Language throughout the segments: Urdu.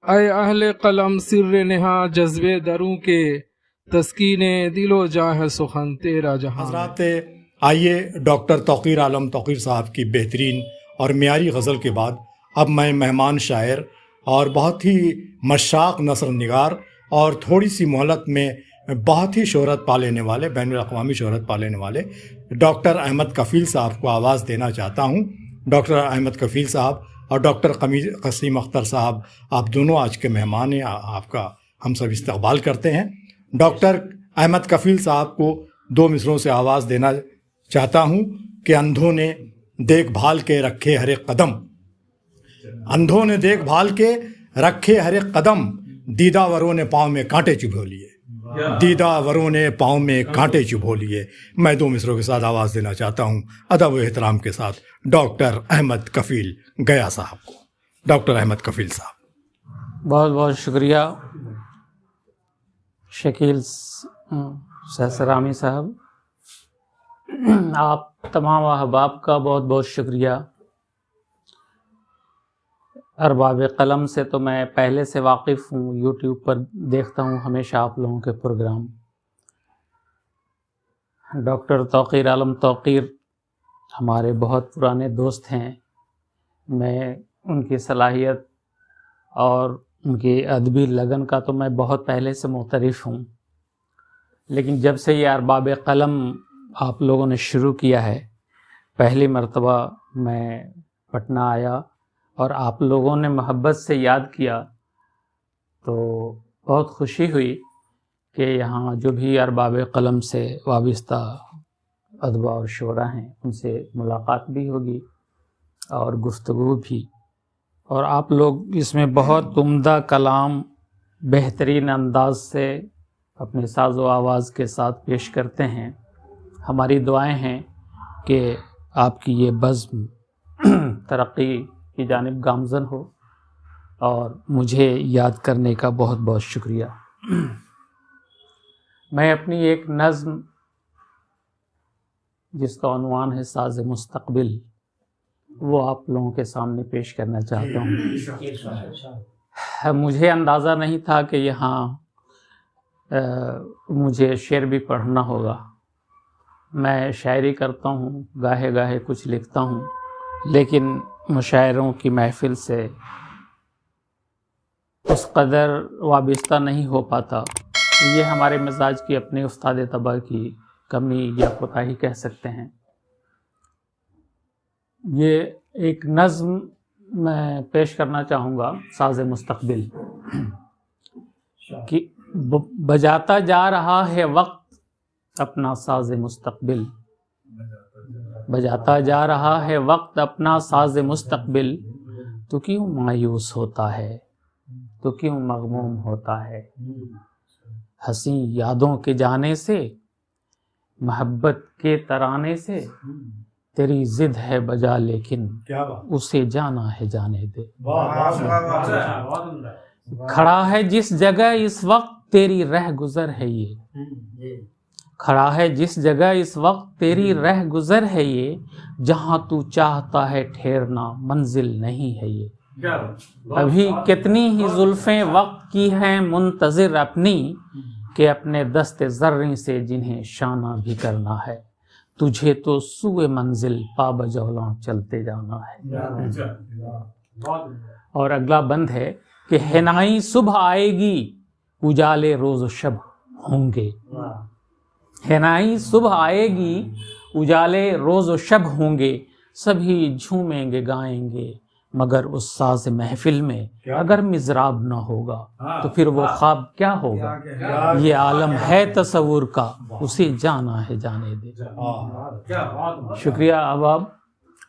اے اہل قلم سر نہا جذبے دروں کے، تسکین دل و جاں ہے سخن تیرا جہاں۔ حضرات آئیے ڈاکٹر توقیر عالم توقیر صاحب کی بہترین اور معیاری غزل کے بعد اب میں مہمان شاعر اور بہت ہی مشاق نثر نگار اور تھوڑی سی مہلت میں بہت ہی شہرت پا لینے والے، بین الاقوامی شہرت پا لینے والے ڈاکٹر احمد کفیل صاحب کو آواز دینا چاہتا ہوں۔ ڈاکٹر احمد کفیل صاحب اور ڈاکٹر قسیم اختر صاحب، آپ دونوں آج کے مہمان ہیں، آپ کا ہم سب استقبال کرتے ہیں۔ ڈاکٹر احمد کفیل صاحب کو دو مصروں سے آواز دینا چاہتا ہوں کہ اندھوں نے دیکھ بھال کے رکھے ہر ایک قدم، اندھوں نے دیکھ بھال کے رکھے ہر ایک قدم، دیدہ وروں نے پاؤں میں کانٹے چبھو لیے، دیدہ وروں نے پاؤں میں کانٹے چبھو لیے۔ میں دو مصروں کے ساتھ آواز دینا چاہتا ہوں ادب و احترام کے ساتھ ڈاکٹر احمد کفیل گیا صاحب کو۔ ڈاکٹر احمد کفیل صاحب۔ بہت بہت شکریہ شکیل سہسرامی صاحب، آپ تمام احباب کا بہت بہت شکریہ۔ ارباب قلم سے تو میں پہلے سے واقف ہوں، یوٹیوب پر دیکھتا ہوں ہمیشہ آپ لوگوں کے پروگرام۔ ڈاکٹر توقیر عالم توقیر ہمارے بہت پرانے دوست ہیں، میں ان کی صلاحیت اور ان کی ادبی لگن کا تو میں بہت پہلے سے معترف ہوں، لیکن جب سے یہ ارباب قلم آپ لوگوں نے شروع کیا ہے، پہلی مرتبہ میں پٹنہ آیا اور آپ لوگوں نے محبت سے یاد کیا تو بہت خوشی ہوئی کہ یہاں جو بھی ارباب قلم سے وابستہ ادبا اور شعراء ہیں ان سے ملاقات بھی ہوگی اور گفتگو بھی، اور آپ لوگ اس میں بہت عمدہ کلام بہترین انداز سے اپنے ساز و آواز کے ساتھ پیش کرتے ہیں۔ ہماری دعائیں ہیں کہ آپ کی یہ بزم ترقی کی جانب گامزن ہو، اور مجھے یاد کرنے کا بہت بہت شکریہ۔ میں اپنی ایک نظم جس کا عنوان ہے ساز مستقبل، وہ آپ لوگوں کے سامنے پیش کرنا چاہتا ہوں۔ مجھے اندازہ نہیں تھا کہ یہاں مجھے شعر بھی پڑھنا ہوگا۔ میں شاعری کرتا ہوں، گاہے گاہے کچھ لکھتا ہوں، لیکن مشاعروں کی محفل سے اس قدر وابستہ نہیں ہو پاتا۔ یہ ہمارے مزاج کی اپنے استاد طبع کی کمی یا کوتاہی کہہ سکتے ہیں۔ یہ ایک نظم میں پیش کرنا چاہوں گا، ساز مستقبل، کہ بجاتا جا رہا ہے وقت اپنا ساز مستقبل، بجاتا جا رہا ہے وقت اپنا ساز مستقبل، تو کیوں مایوس ہوتا ہے، تو کیوں مغموم ہوتا ہے، حسین یادوں کے جانے سے، محبت کے ترانے سے، تیری ضد ہے بجا لیکن اسے جانا ہے جانے دے۔ کھڑا ہے جس جگہ اس وقت تیری رہ گزر ہے یہ، کھڑا ہے جس جگہ اس وقت تیری رہ گزر ہے یہ، جہاں تو چاہتا ہے ٹھہرنا منزل نہیں ہے یہ۔ ابھی کتنی ہی زلفیں وقت کی ہیں منتظر اپنی، کہ اپنے دست زریں سے جنہیں شانہ بھی کرنا ہے، تجھے تو سوئے منزل پا بجولاں چلتے جانا ہے۔ اور اگلا بند ہے کہ حنائی صبح آئے گی اجالے روز و شب ہوں گے، حنائی صبح آئے گی اجالے روز و شب ہوں گے، سبھی جھومیں گے گائیں گے، مگر اس ساز محفل میں اگر مضراب نہ ہوگا تو پھر وہ خواب کیا ہوگا، یہ عالم ہے تصور کا اسے جانا ہے جانے دے۔ شکریہ احباب۔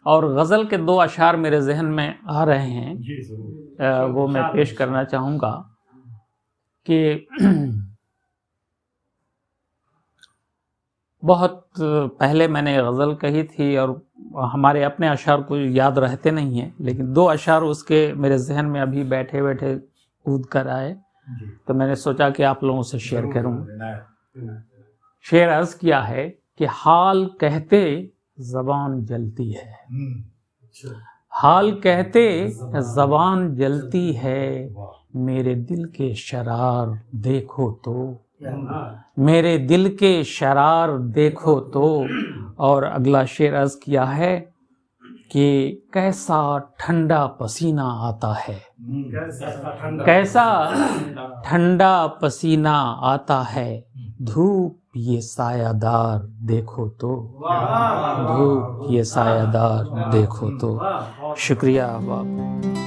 اور غزل کے دو اشعار میرے ذہن میں آ رہے ہیں، وہ میں پیش کرنا چاہوں گا کہ بہت پہلے میں نے غزل کہی تھی اور ہمارے اپنے اشعار کو یاد رہتے نہیں ہیں، لیکن دو اشعار اس کے میرے ذہن میں ابھی بیٹھے بیٹھے کود کر آئے، تو میں نے سوچا کہ آپ لوگوں سے شیئر کروں۔ شعر عرض کیا ہے کہ حال کہتے زبان جلتی ہے، حال کہتے زبان جلتی ہے، میرے دل کے شرار دیکھو تو، میرے دل کے شرار دیکھو تو۔ اور اگلا شعر عرض کیا ہے کہ کیسا ٹھنڈا پسینہ آتا ہے، کیسا ٹھنڈا پسینہ آتا ہے، دھوپ یہ سایہ دار دیکھو تو، دھوپ یہ سایہ دار دیکھو تو۔ شکریہ باپ۔